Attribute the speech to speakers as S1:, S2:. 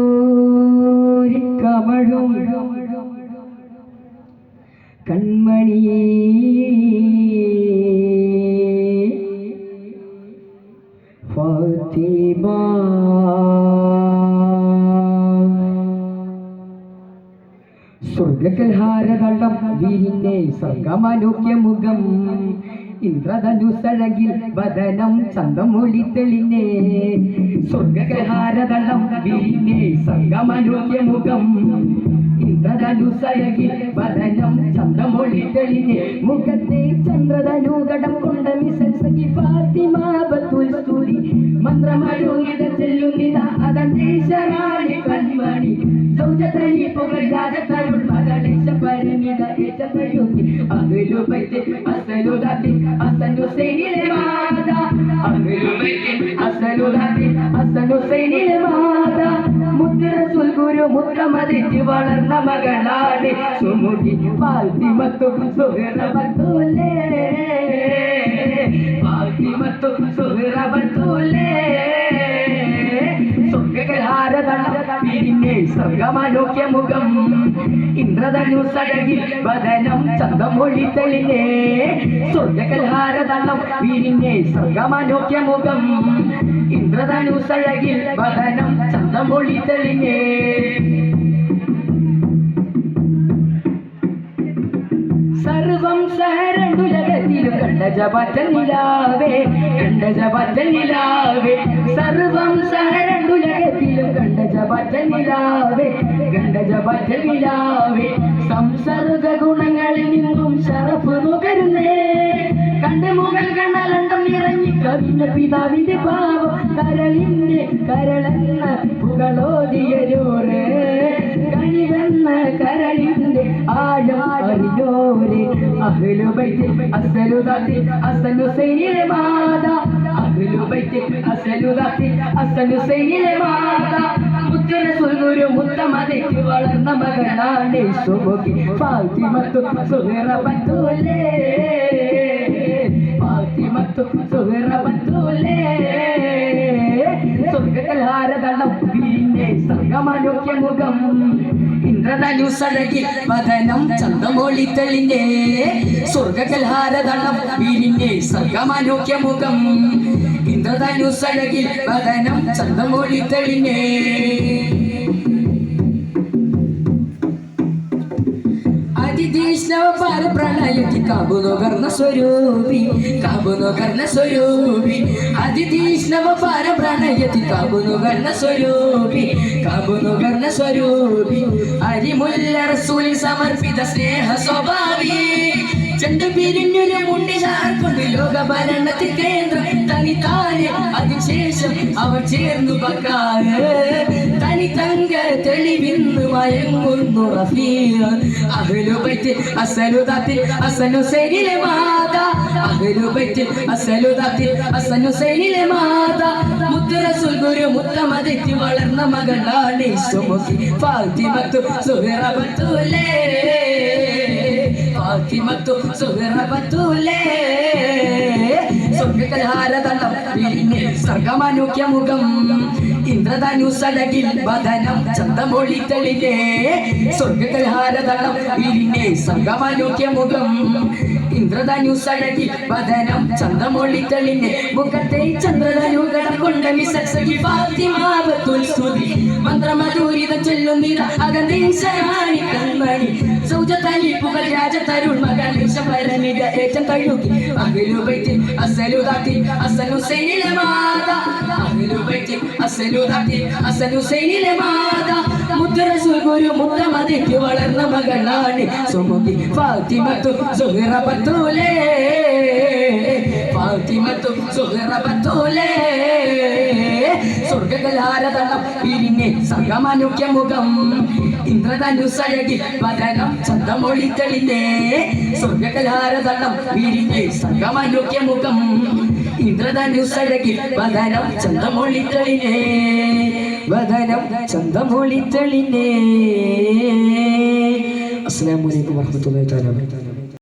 S1: കസ്തൂരി കമഴും കൺമണി ഫാത്തിമ സ്വർഗകൽഹാരതളം വീരിന്റെ സർഗമനോക്യ മുഖം ഇന്ദ്രധനുസഴകിൽ വദനം ചന്തമൊളി തെളിഞ്ഞേ സ്വർഗകൽഹാരതളം വീരിന്റെ സർഗമനോക്യ മുഖം ഇന്ദ്രധനുസഴകിൽ വദനം ചന്തമൊളി തെളിഞ്ഞേ മുഖത്തെ ചന്ദ്രധനുകടം കൊണ്ട മിസൽസഖി ഫാത്തിമ ബത്തുൽ സ്തുതി മന്ത്രമരുങ്ങിത ചെല്ലുന്നിത അതന്തേശറാണി കൺമണി സൗജതനി പുകഴാജതരുൾ മകളേശ പരിമിത ഏറ്റമയുകി അഹ്ലു ബൈത്ത് അസ്സലുദാതി അസ്സൻ ഹുസൈനിലെ മാത അഹ്ലു ബൈത്ത് അസ്സലുദാതി അസ്സൻ ഹുസൈനിലെ മാത മുത്ത് റസൂൽ ഗുരു മുത്തമദിച്ച് വളർന്ന മകളാണ് സുമുഖി ഫാത്തിമത്തു സുഹറ ബത്തുലേ ഫാത്തിമത്തു സുഹറ ബത്തുലേ സർഗമനോക്യ മുഖം ഇന്ദ്രധനുസഴകിൽ വദനം ചന്തമൊളി തെളിഞ്ഞേ സ്വർഗകൽഹാരതളം വീരിഞ്ഞേ സർഗമനോക്യ മുഖം ഇന്ദ്രധനുസഴകിൽ വദനം ചന്തമൊളി തെളിഞ്ഞേ സർവം സഹരണ്ടുലകത്തിലും കണ്ടജപറ്റ നിലാവേ കണ്ടജപറ്റ നിലാവേ സർവം സഹരണ്ടുലകത്തിലും കണ്ടജപറ്റ നിലാവേ കണ്ടജപറ്റ നിലാവേ സംസർഗ ഗുണങ്ങളിൽ നിന്നും ശറഫ് നുകരുന്നേ കണ്ട് മുകൾ കണ്ണലണ്ടം നിറഞ്ഞി കവിഞ്ഞ പിതാവിന്റെ പാവം കരളിന്റെ കരളെന്ന പുകളോതിയരോരേ കഴിവെന്ന കരളിന്റെ ആഴം അറിയോരേ അഹ്ലു ബൈത്ത് അസ്സലുദാത്തി അസ്സൻ ഹുസൈനിലെ മാത അഹ്ലു ബൈത്ത് അസ്സലുദാത്തി അസ്സൻ ഹുസൈനിലെ മാത മുത്ത് റസൂൽ ഗുരു മുത്തമദിച്ച് വളർന്ന മകളാണ് സുമുഖി ഫാത്തിമത്തു സുഹറ ബത്തുലേ ഫാത്തിമത്തു സുഹറ ബത്തുലേ സ്വർഗകൽഹാരതളം വീരിന്റെ സർഗമനോക്യ മുഖം ഇന്ദ്രധനുസഴകിൽ വദനം ചന്തമൊളി തെളിഞ്ഞേ സ്വർഗകൽഹാരതളം വീരിന്റെ സർഗമനോക്യ മുഖം ഇന്ദ്രധനുസഴകിൽ വദനം ചന്തമൊളി തെളിഞ്ഞേ അതിതീഷ്ണവ പ്രണയത്തി കാബുനുകർന്ന സ്വരൂപി കാബുനുകർന്ന സ്വരൂപി അതിതീഷ്ണവ പ്രണയത്തി കാബുനുകർന്ന സ്വരൂപി കാബുനുകർന്ന സ്വരൂപി അരിമുല്ല റസൂൽ സമർപ്പിത സ്നേഹ സ്വഭാവി ചെണ്ടു പിരിഞ്ഞൊരു മുണ്ടി ചാർക്കൊണ്ട് ലോകഭരണത്തിൽ കേന്ദ്രം തനിത്താനെ അതിശേഷം അവർ ചേർന്നു പക്കാറ് തനി തങ്ക തെളിവിന്ന് മയങ്ങുന്നു റഫീഖ അഹ്ലു ബൈത്ത് അസ്സലുദാത്തി അസ്സൻ ഹുസൈനിലെ മാത അഹ്ലു ബൈത്ത് അസ്സലുദാത്തി അസ്സൻ ഹുസൈനിലെ മാത മുത്ത് റസൂൽ ഗുരു മുത്തമദിച്ച് വളർന്ന മകളാണ് സുമുഖി ഫാത്തിമത്തു സുഹറ ബത്തുലേ ഫാത്തിമത്തു സുഹറ ബത്തുലേ സ്വർഗകൽഹാരതളം വീരിഞ്ഞേ സർഗമനോക്യ മുഖം ഇന്ദ്രധനുസഴകിൽ വദനം ചന്തമൊളി തെളിഞ്ഞേ സ്വർഗകൽഹാരതളം വീരിഞ്ഞേ സർഗമനോക്യ മുഖം ഇന്ദ്രധനുസഴകിൽ വദനം ചന്തമൊളി തെളിഞ്ഞേ മുഖത്തെ ചന്ദ്രധനുകടം കൊണ്ട മിസൽസഖി ഫാത്തിമ ബത്തുൽ സ്തുതി മന്ത്രമധുരിത ചൊല്ലുന്നിത അകന്തേശറാണി കൺമണി സൗജതനി പുകഴാജതരുൾ മകളേശ പരിമിത ഏറ്റം കഴുകി അഹ്ലു ബൈത്ത് അസ്സലുദാത്തി അസ്സൻ ഹുസൈനിലെ മാത അഹ്ലു ബൈത്ത് അസ്സലുദാത്തി അസ്സൻ ഹുസൈനിലെ മാത മുത്ത് റസൂൽ ഗുരു മുത്തമദിച്ച് വളർന്ന മകളാണ് സുമുഖി ഫാത്തിമത്തു സുഹറ ബത്തുലേ ഫാത്തിമത്തു സുഹറ ബത്തുലേ സ്വർഗകൽഹാരതളം വീരിഞ്ഞേ സർഗമനോക്യ മുഖം ഇന്ദ്രധനുസഴകിൽ വദനം ചന്തമൊളി തെളിഞ്ഞേ സ്വർഗകൽഹാരതളം വീരിഞ്ഞേ സർഗമനോക്യ മുഖം ഇന്ദ്രധനുസഴകിൽ വദനം ചന്തമൊളി തെളിഞ്ഞേ വദനം ചന്തമൊളി തെളിഞ്ഞേ. അസ്സലാമു അലൈക്കും വറഹ്മത്തുള്ളാഹി തആല.